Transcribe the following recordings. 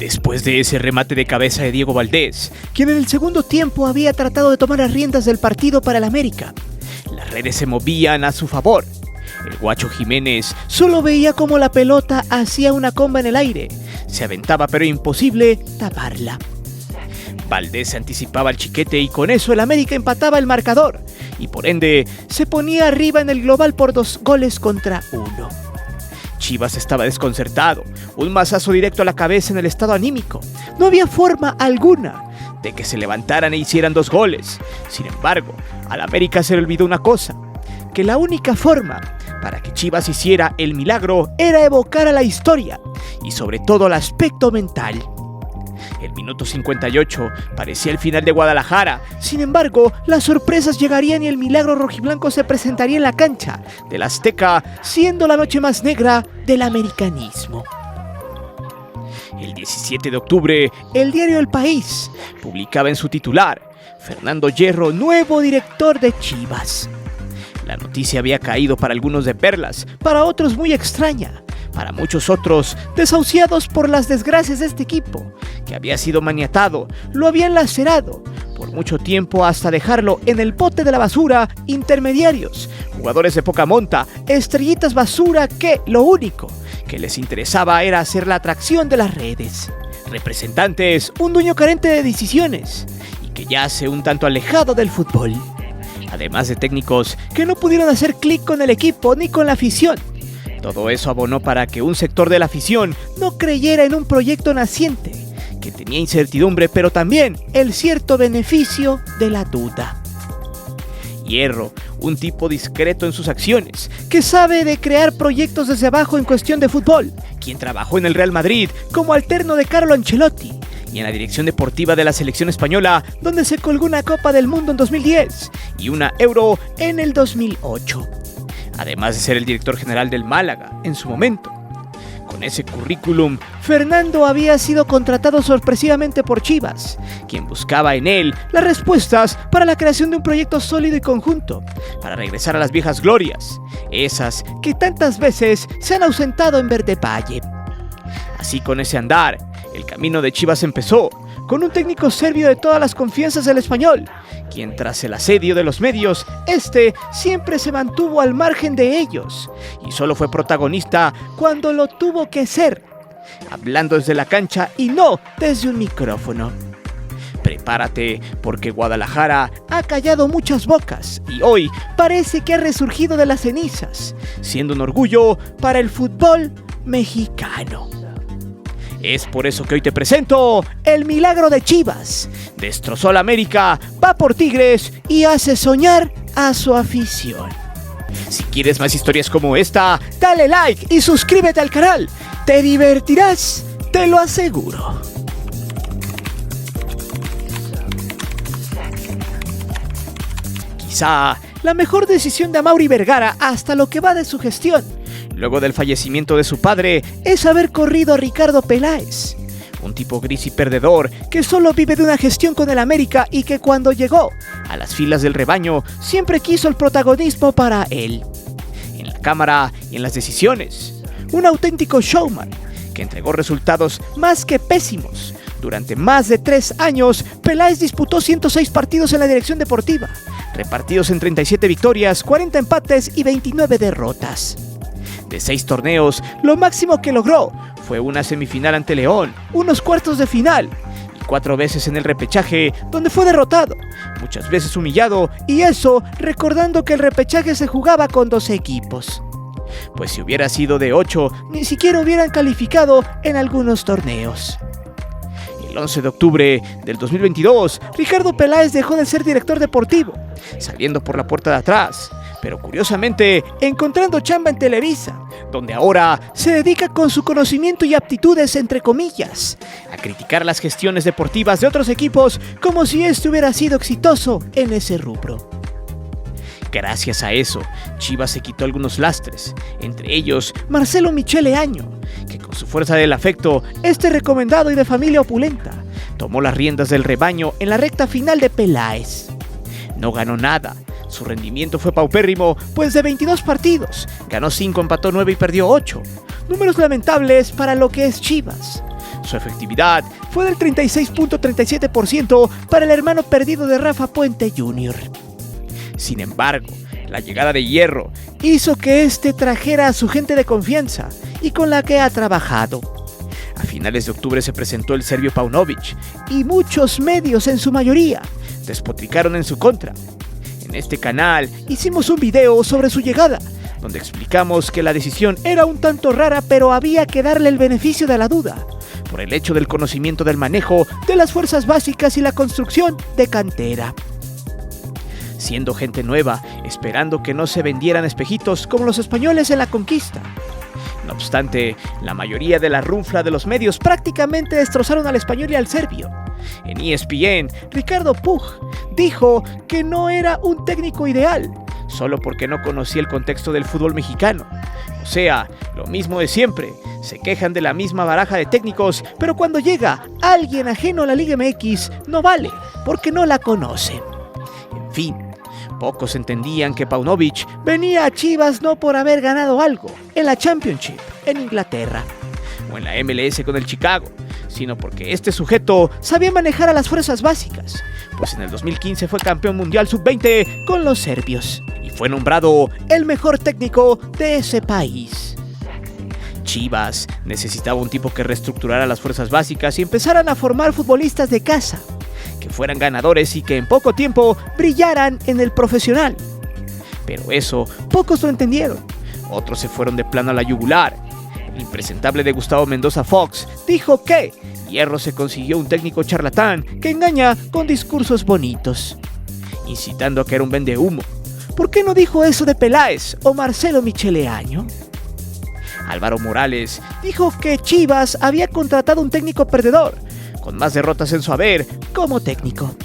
Después de ese remate de cabeza de Diego Valdés, quien en el segundo tiempo había tratado de tomar las riendas del partido para el América, las redes se movían a su favor. El Guacho Jiménez solo veía cómo la pelota hacía una comba en el aire. Se aventaba, pero imposible taparla. Valdés se anticipaba al chiquete y con eso el América empataba el marcador y por ende se ponía arriba en el global por 2-1. Chivas estaba desconcertado, un mazazo directo a la cabeza en el estado anímico. No había forma alguna de que se levantaran e hicieran 2 goles. Sin embargo, al América se le olvidó una cosa, que la única forma para que Chivas hiciera el milagro era evocar a la historia y sobre todo el aspecto mental. El minuto 58 parecía el final de Guadalajara. Sin embargo, las sorpresas llegarían y el milagro rojiblanco se presentaría en la cancha del Azteca, siendo la noche más negra del americanismo. El 17 de octubre, el diario El País publicaba en su titular: Fernando Hierro, nuevo director de Chivas. La noticia había caído para algunos de perlas, para otros muy extraña, para muchos otros desahuciados por las desgracias de este equipo, que había sido maniatado, lo habían lacerado por mucho tiempo hasta dejarlo en el bote de la basura. Intermediarios, jugadores de poca monta, estrellitas basura que lo único que les interesaba era hacer la atracción de las redes. Representantes, un dueño carente de decisiones y que yace un tanto alejado del fútbol. Además de técnicos que no pudieron hacer clic con el equipo ni con la afición. Todo eso abonó para que un sector de la afición no creyera en un proyecto naciente, que tenía incertidumbre, pero también el cierto beneficio de la duda. Hierro, un tipo discreto en sus acciones, que sabe de crear proyectos desde abajo en cuestión de fútbol, quien trabajó en el Real Madrid como alterno de Carlo Ancelotti, y en la dirección deportiva de la selección española, donde se colgó una Copa del Mundo en 2010 y una Euro en el 2008. Además de ser el director general del Málaga en su momento. Con ese currículum, Fernando había sido contratado sorpresivamente por Chivas, quien buscaba en él las respuestas para la creación de un proyecto sólido y conjunto, para regresar a las viejas glorias, esas que tantas veces se han ausentado en Verde Valle. Así, con ese andar, el camino de Chivas empezó, con un técnico serbio de todas las confianzas del español, quien tras el asedio de los medios, siempre se mantuvo al margen de ellos, y solo fue protagonista cuando lo tuvo que ser, hablando desde la cancha y no desde un micrófono. Prepárate, porque Guadalajara ha callado muchas bocas y hoy parece que ha resurgido de las cenizas, siendo un orgullo para el fútbol mexicano. Es por eso que hoy te presento el milagro de Chivas. Destrozó a la América, va por Tigres y hace soñar a su afición. Si quieres más historias como esta, dale like y suscríbete al canal. Te divertirás, te lo aseguro. Quizá la mejor decisión de Amaury Vergara hasta lo que va de su gestión, luego del fallecimiento de su padre, es haber corrido a Ricardo Peláez, un tipo gris y perdedor que solo vive de una gestión con el América y que cuando llegó a las filas del rebaño siempre quiso el protagonismo para él, en la cámara y en las decisiones. Un auténtico showman que entregó resultados más que pésimos. Durante más de 3 años, Peláez disputó 106 partidos en la dirección deportiva, repartidos en 37 victorias, 40 empates y 29 derrotas. De 6 torneos, lo máximo que logró fue una semifinal ante León, unos cuartos de final y 4 veces en el repechaje, donde fue derrotado, muchas veces humillado, y eso recordando que el repechaje se jugaba con 12 equipos. Pues si hubiera sido de 8, ni siquiera hubieran calificado en algunos torneos. El 11 de octubre del 2022, Ricardo Peláez dejó de ser director deportivo, saliendo por la puerta de atrás, pero curiosamente encontrando chamba en Televisa, donde ahora se dedica con su conocimiento y aptitudes, entre comillas, a criticar las gestiones deportivas de otros equipos como si este hubiera sido exitoso en ese rubro. Gracias a eso, Chivas se quitó algunos lastres, entre ellos Marcelo Michele Año, que con su fuerza del afecto, recomendado y de familia opulenta, tomó las riendas del rebaño en la recta final de Peláez. No ganó nada, su rendimiento fue paupérrimo, pues de 22 partidos, ganó 5, empató 9 y perdió 8. Números lamentables para lo que es Chivas. Su efectividad fue del 36.37% para el hermano perdido de Rafa Puente Jr. Sin embargo, la llegada de Hierro hizo que este trajera a su gente de confianza y con la que ha trabajado. A finales de octubre se presentó el serbio Paunović y muchos medios, en su mayoría, despotricaron en su contra. En este canal hicimos un video sobre su llegada, donde explicamos que la decisión era un tanto rara, pero había que darle el beneficio de la duda, por el hecho del conocimiento del manejo de las fuerzas básicas y la construcción de cantera. Siendo gente nueva, esperando que no se vendieran espejitos como los españoles en la conquista. No obstante, la mayoría de la runfla de los medios prácticamente destrozaron al español y al serbio. En ESPN, Ricardo Puig dijo que no era un técnico ideal, solo porque no conocía el contexto del fútbol mexicano. O sea, lo mismo de siempre, se quejan de la misma baraja de técnicos, pero cuando llega alguien ajeno a la Liga MX, no vale, porque no la conocen. En fin, pocos entendían que Paunović venía a Chivas no por haber ganado algo en la Championship en Inglaterra o en la MLS con el Chicago, sino porque este sujeto sabía manejar a las fuerzas básicas, pues en el 2015 fue campeón mundial sub-20 con los serbios y fue nombrado el mejor técnico de ese país. Chivas necesitaba un tipo que reestructurara las fuerzas básicas y empezaran a formar futbolistas de casa, que fueran ganadores y que en poco tiempo brillaran en el profesional. Pero eso pocos lo entendieron, otros se fueron de plano a la yugular. El impresentable de Gustavo Mendoza Fox dijo que Hierro se consiguió un técnico charlatán que engaña con discursos bonitos, incitando a que era un vendehumo. ¿Por qué no dijo eso de Peláez o Marcelo Michele Año? Álvaro Morales dijo que Chivas había contratado un técnico perdedor, con más derrotas en su haber como técnico.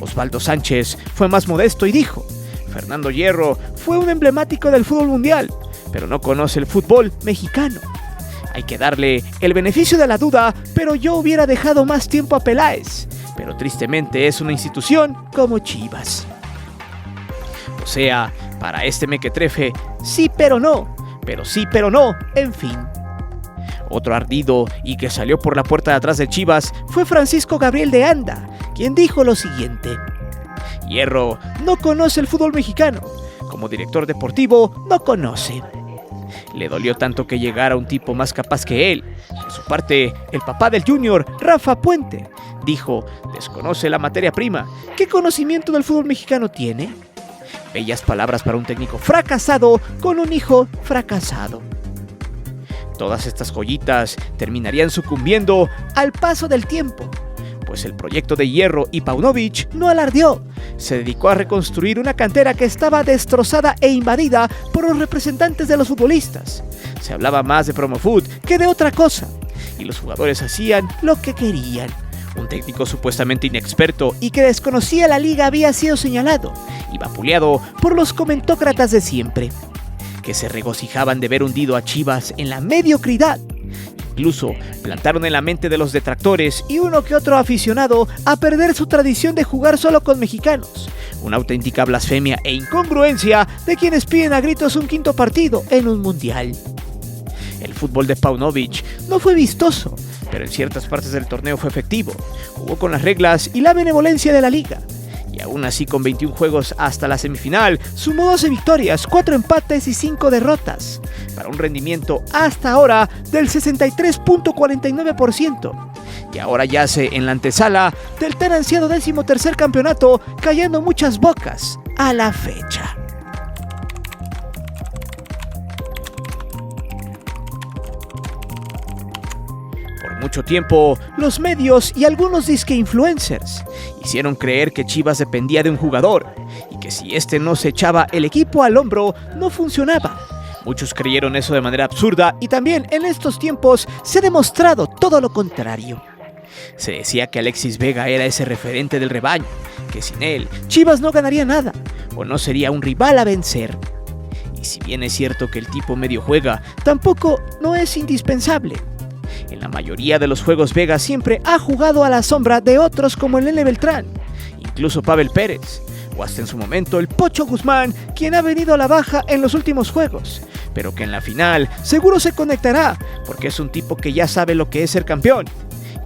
Osvaldo Sánchez fue más modesto y dijo: Fernando Hierro fue un emblemático del fútbol mundial, pero no conoce el fútbol mexicano. Hay que darle el beneficio de la duda, pero yo hubiera dejado más tiempo a Peláez, pero tristemente es una institución como Chivas. O sea, para este mequetrefe, sí pero no, pero sí pero no, en fin. Otro ardido y que salió por la puerta de atrás de Chivas fue Francisco Gabriel de Anda, quien dijo lo siguiente: Hierro no conoce el fútbol mexicano, como director deportivo no conoce. Le dolió tanto que llegara un tipo más capaz que él. Por su parte, el papá del Junior, Rafa Puente, dijo: desconoce la materia prima, ¿qué conocimiento del fútbol mexicano tiene? Bellas palabras para un técnico fracasado con un hijo fracasado. Todas estas joyitas terminarían sucumbiendo al paso del tiempo, pues el proyecto de Hierro y Paunović no alardeó, se dedicó a reconstruir una cantera que estaba destrozada e invadida por los representantes de los futbolistas. Se hablaba más de promofoot que de otra cosa, y los jugadores hacían lo que querían. Un técnico supuestamente inexperto y que desconocía la liga había sido señalado y vapuleado por los comentócratas de siempre, que se regocijaban de ver hundido a Chivas en la mediocridad. Incluso plantaron en la mente de los detractores y uno que otro aficionado a perder su tradición de jugar solo con mexicanos. Una auténtica blasfemia e incongruencia de quienes piden a gritos un quinto partido en un mundial. El fútbol de Paunović no fue vistoso, pero en ciertas partes del torneo fue efectivo. Jugó con las reglas y la benevolencia de la liga. Y aún así, con 21 juegos hasta la semifinal, sumó 12 victorias, 4 empates y 5 derrotas, para un rendimiento hasta ahora del 63.49%. Y ahora yace en la antesala del tan ansiado 13º campeonato, callando muchas bocas a la fecha. Mucho tiempo, los medios y algunos disque influencers hicieron creer que Chivas dependía de un jugador y que si este no se echaba el equipo al hombro, no funcionaba. Muchos creyeron eso de manera absurda y también en estos tiempos se ha demostrado todo lo contrario. Se decía que Alexis Vega era ese referente del rebaño, que sin él Chivas no ganaría nada o no sería un rival a vencer. Y si bien es cierto que el tipo medio juega, tampoco no es indispensable. En la mayoría de los juegos Vega siempre ha jugado a la sombra de otros como el Nene Beltrán, incluso Pavel Pérez, o hasta en su momento el Pocho Guzmán, quien ha venido a la baja en los últimos juegos, pero que en la final seguro se conectará, porque es un tipo que ya sabe lo que es ser campeón.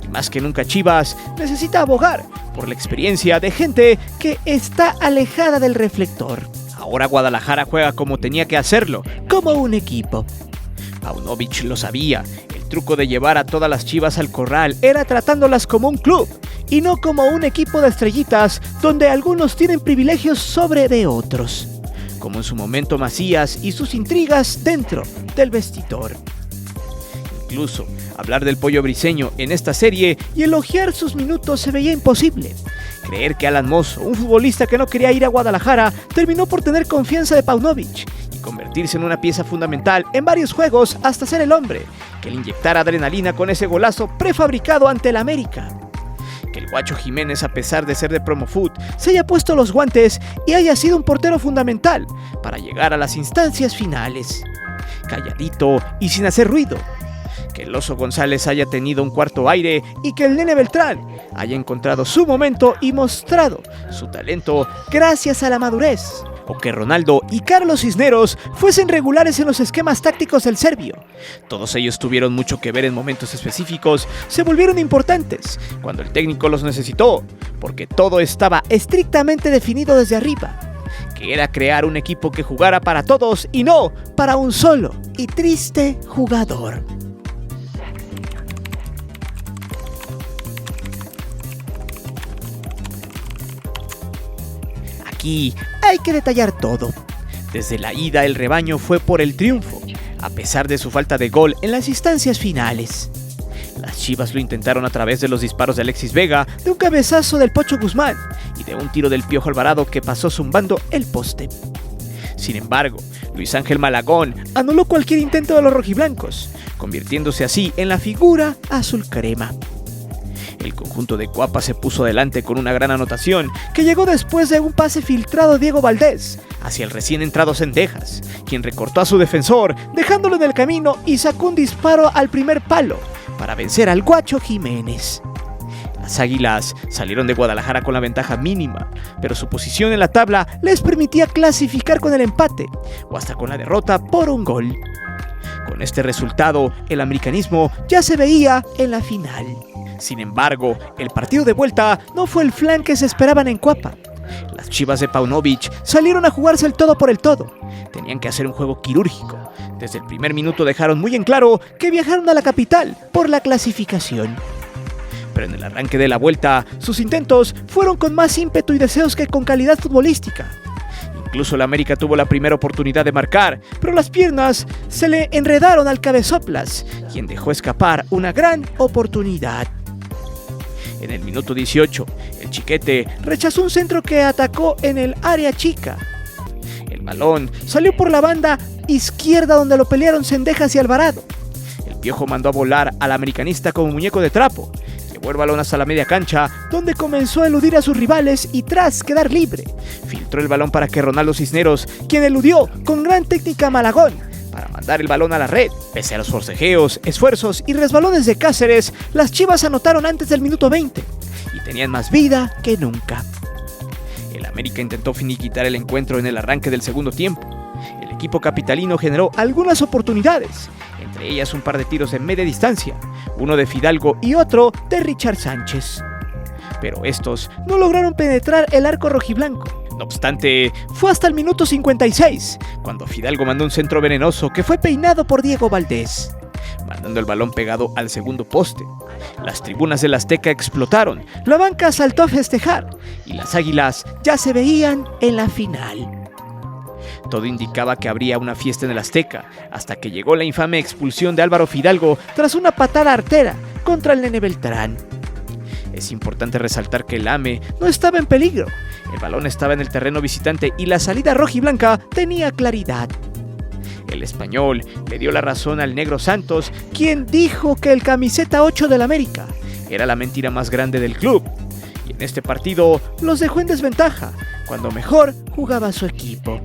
Y más que nunca Chivas necesita abogar por la experiencia de gente que está alejada del reflector. Ahora Guadalajara juega como tenía que hacerlo, como un equipo. Paunovic lo sabía, el truco de llevar a todas las Chivas al corral era tratándolas como un club y no como un equipo de estrellitas donde algunos tienen privilegios sobre de otros, como en su momento Macías y sus intrigas dentro del vestidor. Incluso hablar del Pollo Briseño en esta serie y elogiar sus minutos se veía imposible. Creer que Alan Mozo, un futbolista que no quería ir a Guadalajara, terminó por tener confianza de Paunovic y convertirse en una pieza fundamental en varios juegos hasta ser el hombre que le inyectara adrenalina con ese golazo prefabricado ante el América. Que el Guacho Jiménez, a pesar de ser de Promofoot, se haya puesto los guantes y haya sido un portero fundamental para llegar a las instancias finales. Calladito y sin hacer ruido. Que el Oso González haya tenido un cuarto aire y que el Nene Beltrán haya encontrado su momento y mostrado su talento gracias a la madurez. O que Ronaldo y Carlos Cisneros fuesen regulares en los esquemas tácticos del serbio. Todos ellos tuvieron mucho que ver en momentos específicos, se volvieron importantes cuando el técnico los necesitó, porque todo estaba estrictamente definido desde arriba, que era crear un equipo que jugara para todos y no para un solo y triste jugador. Aquí hay que detallar todo. Desde la ida el rebaño fue por el triunfo, a pesar de su falta de gol en las instancias finales. Las Chivas lo intentaron a través de los disparos de Alexis Vega, de un cabezazo del Pocho Guzmán y de un tiro del Piojo Alvarado que pasó zumbando el poste. Sin embargo, Luis Ángel Malagón anuló cualquier intento de los rojiblancos, convirtiéndose así en la figura azul crema. El conjunto de Cuapa se puso adelante con una gran anotación que llegó después de un pase filtrado de Diego Valdés hacia el recién entrado Cendejas, quien recortó a su defensor dejándolo en el camino y sacó un disparo al primer palo para vencer al Guacho Jiménez. Las Águilas salieron de Guadalajara con la ventaja mínima, pero su posición en la tabla les permitía clasificar con el empate o hasta con la derrota por un gol. Con este resultado, el americanismo ya se veía en la final. Sin embargo, el partido de vuelta no fue el flan que se esperaban en Cuapa. Las Chivas de Paunovic salieron a jugarse el todo por el todo. Tenían que hacer un juego quirúrgico. Desde el primer minuto dejaron muy en claro que viajaron a la capital por la clasificación. Pero en el arranque de la vuelta, sus intentos fueron con más ímpetu y deseos que con calidad futbolística. Incluso el América tuvo la primera oportunidad de marcar, pero las piernas se le enredaron al Cabezoplas, quien dejó escapar una gran oportunidad. En el minuto 18, el Chiquete rechazó un centro que atacó en el área chica. El balón salió por la banda izquierda donde lo pelearon Cendejas y Alvarado. El Piojo mandó a volar al americanista como muñeco de trapo. Llevó el balón hasta la media cancha, donde comenzó a eludir a sus rivales y tras quedar libre, filtró el balón para que Ronaldo Cisneros, quien eludió con gran técnica a Malagón, para mandar el balón a la red. Pese a los forcejeos, esfuerzos y resbalones de Cáceres, las Chivas anotaron antes del minuto 20 y tenían más vida que nunca. El América intentó finiquitar el encuentro en el arranque del segundo tiempo. El equipo capitalino generó algunas oportunidades, entre ellas un par de tiros de media distancia, uno de Fidalgo y otro de Richard Sánchez. Pero estos no lograron penetrar el arco rojiblanco. No obstante, fue hasta el minuto 56, cuando Fidalgo mandó un centro venenoso que fue peinado por Diego Valdés, mandando el balón pegado al segundo poste. Las tribunas del Azteca explotaron, la banca saltó a festejar y las Águilas ya se veían en la final. Todo indicaba que habría una fiesta en el Azteca, hasta que llegó la infame expulsión de Álvaro Fidalgo tras una patada artera contra el Nene Beltrán. Es importante resaltar que el AME no estaba en peligro. El balón estaba en el terreno visitante y la salida rojiblanca tenía claridad. El español le dio la razón al Negro Santos, quien dijo que el camiseta 8 del América era la mentira más grande del club. Y en este partido los dejó en desventaja, cuando mejor jugaba su equipo.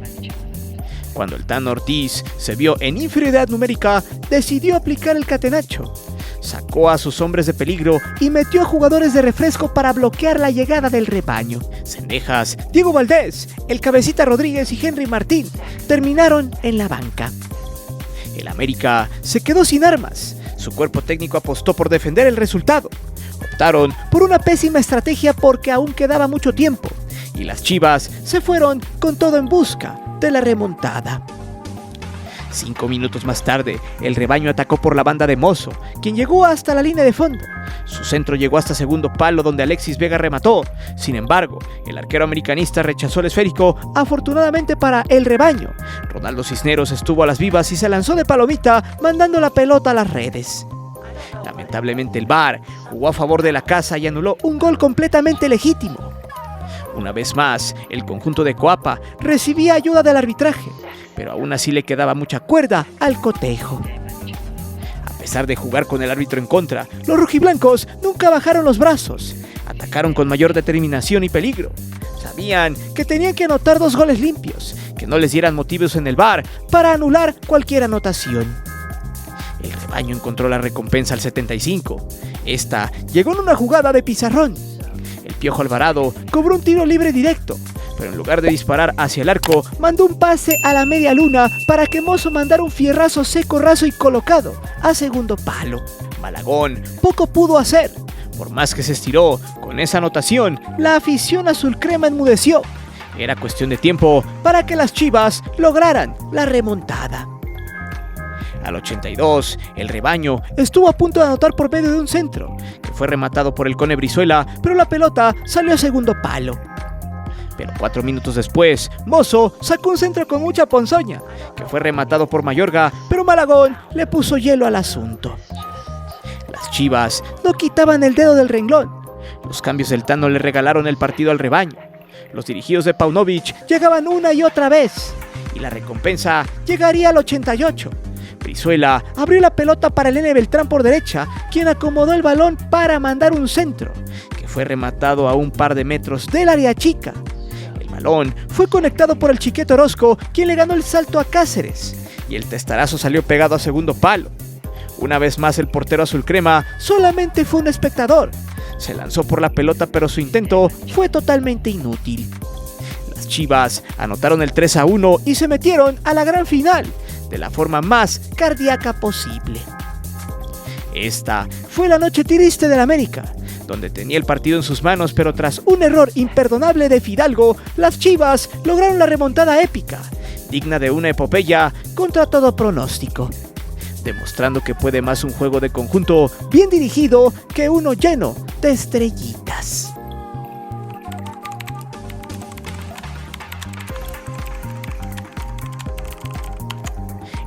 Cuando el Tano Ortiz se vio en inferioridad numérica, decidió aplicar el catenacho. Sacó a sus hombres de peligro y metió a jugadores de refresco para bloquear la llegada del rebaño. Cendejas, Diego Valdés, el Cabecita Rodríguez y Henry Martín terminaron en la banca. El América se quedó sin armas. Su cuerpo técnico apostó por defender el resultado. Optaron por una pésima estrategia porque aún quedaba mucho tiempo, y las Chivas se fueron con todo en busca de la remontada. 5 minutos más tarde, el rebaño atacó por la banda de Mozo, quien llegó hasta la línea de fondo. Su centro llegó hasta segundo palo, donde Alexis Vega remató. Sin embargo, el arquero americanista rechazó el esférico, afortunadamente para el rebaño. Ronaldo Cisneros estuvo a las vivas y se lanzó de palomita, mandando la pelota a las redes. Lamentablemente el VAR jugó a favor de la casa y anuló un gol completamente legítimo. Una vez más, el conjunto de Coapa recibía ayuda del arbitraje, pero aún así le quedaba mucha cuerda al cotejo. A pesar de jugar con el árbitro en contra, los rojiblancos nunca bajaron los brazos. Atacaron con mayor determinación y peligro. Sabían que tenían que anotar 2 goles limpios, que no les dieran motivos en el VAR para anular cualquier anotación. El rebaño encontró la recompensa al 75. Esta llegó en una jugada de pizarrón. El Piojo Alvarado cobró un tiro libre directo, pero en lugar de disparar hacia el arco, mandó un pase a la media luna para que Mozo mandara un fierrazo seco, raso y colocado a segundo palo. Malagón poco pudo hacer. Por más que se estiró, con esa anotación, la afición azul crema enmudeció. Era cuestión de tiempo para que las Chivas lograran la remontada. Al 82, el rebaño estuvo a punto de anotar por medio de un centro, que fue rematado por el Cone Brizuela, pero la pelota salió a segundo palo. Pero 4 minutos después, Mozo sacó un centro con mucha ponzoña, que fue rematado por Mayorga, pero Malagón le puso hielo al asunto. Las Chivas no quitaban el dedo del renglón. Los cambios del Tano le regalaron el partido al rebaño. Los dirigidos de Paunovic llegaban una y otra vez, y la recompensa llegaría al 88. Brizuela abrió la pelota para el Nene Beltrán por derecha, quien acomodó el balón para mandar un centro, que fue rematado a un par de metros del área chica. El balón fue conectado por el Chiquete Orozco, quien le ganó el salto a Cáceres, y el testarazo salió pegado a segundo palo. Una vez más el portero azul crema solamente fue un espectador. Se lanzó por la pelota, pero su intento fue totalmente inútil. Las Chivas anotaron el 3-1 y se metieron a la gran final de la forma más cardíaca posible. Esta fue la noche triste del América, donde tenía el partido en sus manos, pero tras un error imperdonable de Fidalgo, las Chivas lograron la remontada épica, digna de una epopeya contra todo pronóstico, demostrando que puede más un juego de conjunto bien dirigido que uno lleno de estrellitas.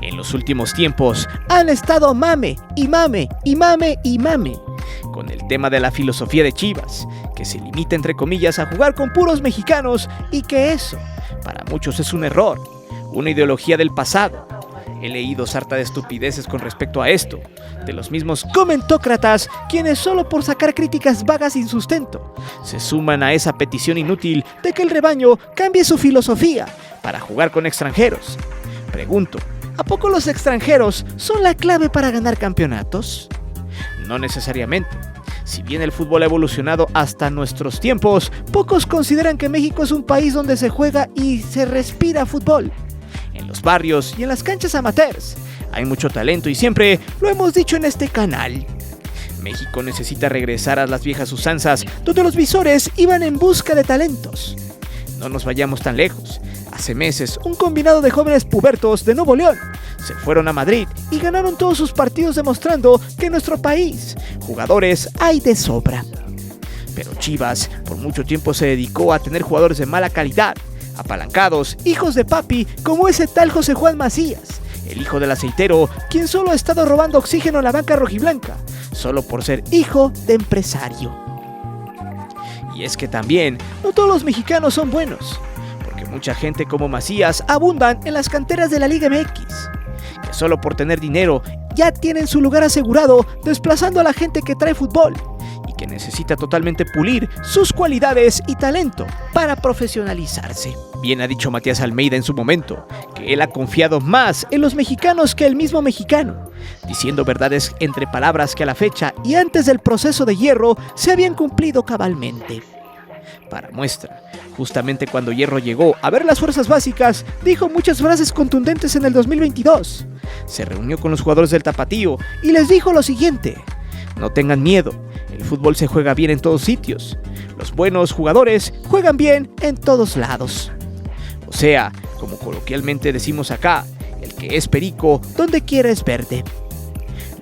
En los últimos tiempos han estado mame y mame y mame y mame con el tema de la filosofía de Chivas, que se limita entre comillas a jugar con puros mexicanos, y que eso para muchos es un error, una ideología del pasado. He leído sarta de estupideces con respecto a esto, de los mismos comentócratas, quienes solo por sacar críticas vagas sin sustento, se suman a esa petición inútil de que el rebaño cambie su filosofía para jugar con extranjeros. Pregunto, ¿a poco los extranjeros son la clave para ganar campeonatos? No necesariamente. Si bien el fútbol ha evolucionado hasta nuestros tiempos, pocos consideran que México es un país donde se juega y se respira fútbol. En los barrios y en las canchas amateurs hay mucho talento y siempre lo hemos dicho en este canal. México necesita regresar a las viejas usanzas donde los visores iban en busca de talentos. No nos vayamos tan lejos. Hace meses, un combinado de jóvenes pubertos de Nuevo León se fueron a Madrid y ganaron todos sus partidos, demostrando que en nuestro país jugadores hay de sobra. Pero Chivas por mucho tiempo se dedicó a tener jugadores de mala calidad, apalancados, hijos de papi, como ese tal José Juan Macías, el hijo del aceitero, quien solo ha estado robando oxígeno a la banca rojiblanca, solo por ser hijo de empresario. Y es que también, no todos los mexicanos son buenos, porque mucha gente como Macías abundan en las canteras de la Liga MX, que solo por tener dinero ya tienen su lugar asegurado, desplazando a la gente que trae fútbol y que necesita totalmente pulir sus cualidades y talento para profesionalizarse. Bien ha dicho Matías Almeida en su momento, que él ha confiado más en los mexicanos que el mismo mexicano, diciendo verdades entre palabras que a la fecha y antes del proceso de hierro se habían cumplido cabalmente. Para muestra, justamente cuando Hierro llegó a ver las fuerzas básicas, dijo muchas frases contundentes en el 2022. Se reunió con los jugadores del Tapatío y les dijo lo siguiente: no tengan miedo, el fútbol se juega bien en todos sitios. Los buenos jugadores juegan bien en todos lados. O sea, como coloquialmente decimos acá, el que es perico, donde quiera es verde.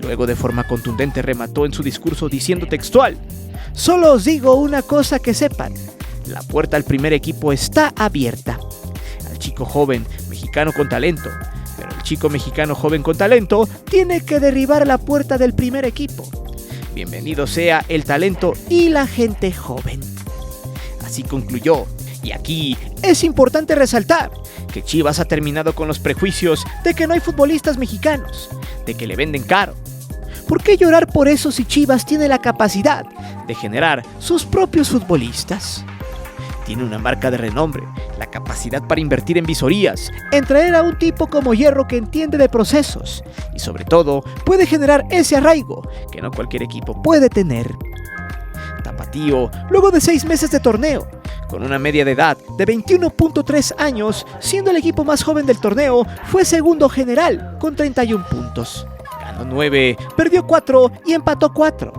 Luego de forma contundente remató en su discurso diciendo textual: solo os digo una cosa que sepan, la puerta al primer equipo está abierta. Al chico joven, mexicano con talento, pero el chico mexicano joven con talento tiene que derribar la puerta del primer equipo. Bienvenido sea el talento y la gente joven. Así concluyó, y aquí es importante resaltar que Chivas ha terminado con los prejuicios de que no hay futbolistas mexicanos, de que le venden caro. ¿Por qué llorar por eso si Chivas tiene la capacidad de generar sus propios futbolistas? Tiene una marca de renombre, la capacidad para invertir en visorías, en traer a un tipo como Hierro que entiende de procesos y sobre todo puede generar ese arraigo que no cualquier equipo puede tener. Tapatío, luego de 6 meses de torneo, con una media de edad de 21.3 años, siendo el equipo más joven del torneo, fue segundo general con 31 puntos. Ganó 9, perdió 4 y empató 4.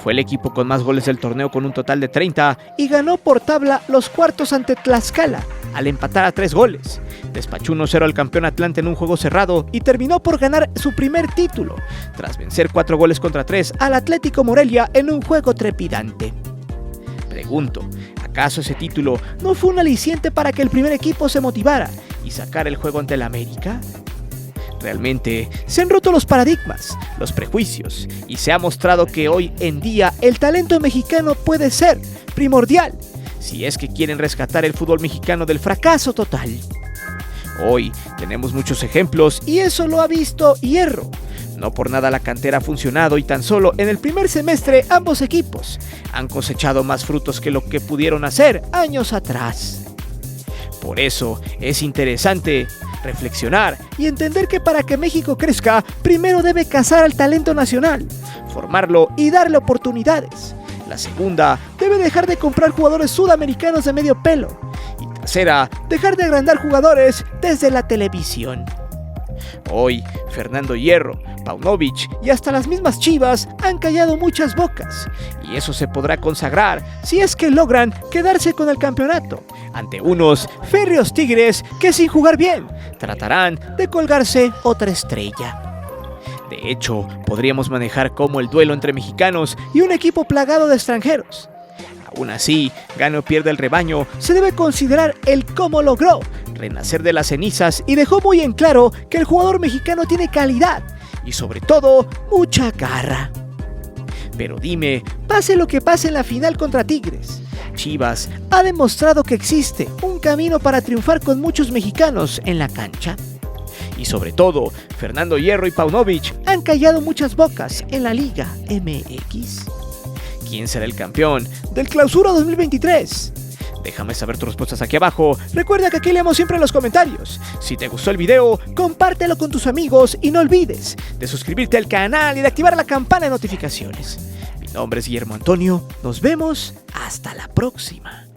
Fue el equipo con más goles del torneo con un total de 30 y ganó por tabla los cuartos ante Tlaxcala al empatar a 3 goles. Despachó 1-0 al campeón Atlante en un juego cerrado y terminó por ganar su primer título, tras vencer 4 goles contra 3 al Atlético Morelia en un juego trepidante. Pregunto, ¿acaso ese título no fue un aliciente para que el primer equipo se motivara y sacara el juego ante el América? Realmente se han roto los paradigmas, los prejuicios, y se ha mostrado que hoy en día el talento mexicano puede ser primordial si es que quieren rescatar el fútbol mexicano del fracaso total. Hoy tenemos muchos ejemplos y eso lo ha visto Hierro. No por nada la cantera ha funcionado y tan solo en el primer semestre ambos equipos han cosechado más frutos que lo que pudieron hacer años atrás. Por eso es interesante reflexionar y entender que para que México crezca, primero debe cazar al talento nacional, formarlo y darle oportunidades. La segunda, debe dejar de comprar jugadores sudamericanos de medio pelo. Y tercera, dejar de agrandar jugadores desde la televisión. Hoy, Fernando Hierro, Paunovic y hasta las mismas Chivas han callado muchas bocas, y eso se podrá consagrar si es que logran quedarse con el campeonato ante unos férreos Tigres que sin jugar bien tratarán de colgarse otra estrella. De hecho, podríamos manejar como el duelo entre mexicanos y un equipo plagado de extranjeros. Aún así, gane o pierda el rebaño, se debe considerar el cómo logró renacer de las cenizas y dejó muy en claro que el jugador mexicano tiene calidad y sobre todo mucha garra. Pero dime, pase lo que pase en la final contra Tigres, Chivas ha demostrado que existe un camino para triunfar con muchos mexicanos en la cancha. Y sobre todo, Fernando Hierro y Paunovic han callado muchas bocas en la Liga MX. ¿Quién será el campeón del Clausura 2023? Déjame saber tus respuestas aquí abajo. Recuerda que aquí leemos siempre en los comentarios. Si te gustó el video, compártelo con tus amigos y no olvides de suscribirte al canal y de activar la campana de notificaciones. Mi nombre es Guillermo Antonio. Nos vemos hasta la próxima.